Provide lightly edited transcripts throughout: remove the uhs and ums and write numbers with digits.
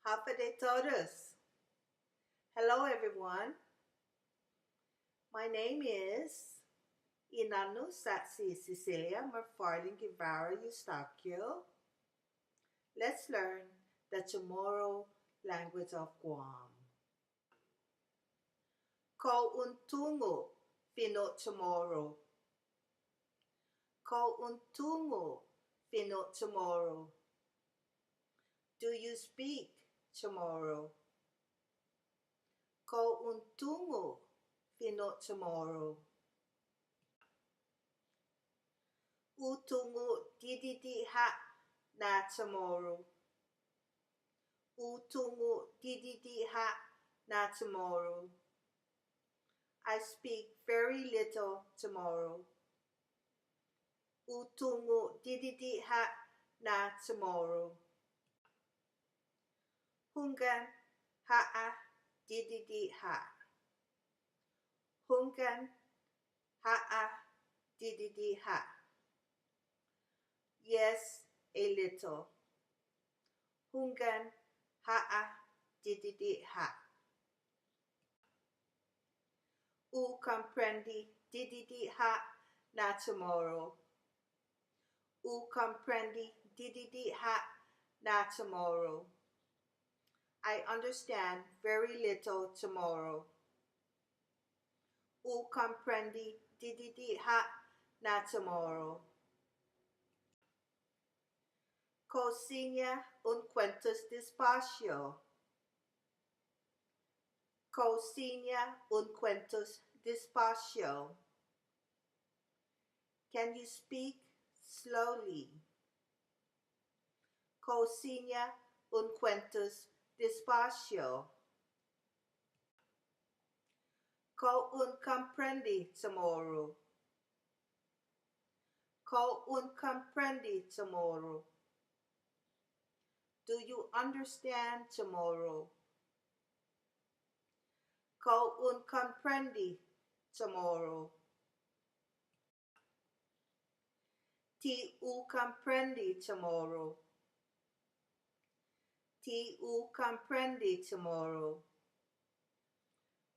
Happy de todos. Hello everyone. My name is Inannu Satsi Cecilia McFarlane Guevara Eustaquio. Let's learn the Chamorro language of Guam. Ko un tungo fino Chamorro. Ko un tungo fino Chamorro. Do you speak Chamorro? Ko un tungo fino Chamorro. Utungo dididi ha na Chamorro. Utungo dididi ha na Chamorro. I speak very little Chamorro. Utungo dididi ha na Chamorro. Hungan ha'a dididi ha. Hungan ha'a dididi ha. Yes, a little. Hungan ha'a dididi ha. U comprendi dididi ha na Chamorro. U comprendi dididi ha na Chamorro. I understand very little Chamorro. U comprendi dididi ha na Chamorro. Cocina un cuentos despacio. Cocina un cuentos despacio. Can you speak slowly? Cocina un cuentos despacio. Ko un comprendi Chamorro. Ko un comprendi Chamorro. Do you understand Chamorro? Ko un comprendi Chamorro. Ti u comprendi Chamorro. Ti u comprendi Chamorro.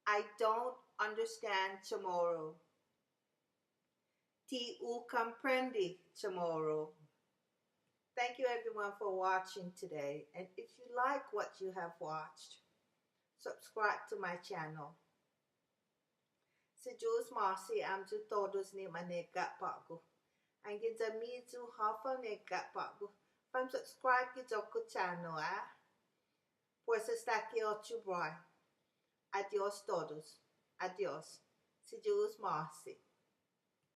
I don't understand Chamorro. Ti u comprendi Chamorro. Thank you everyone for watching today. And if you like what you have watched, subscribe to my channel. Sejus Marcy amju todos ni manega pagu. Angin zamizu hafa nega pagu. From subscribe ki joko channel Pues hasta aquí otro boy. Adiós todos. Adiós. Sejus Marcy.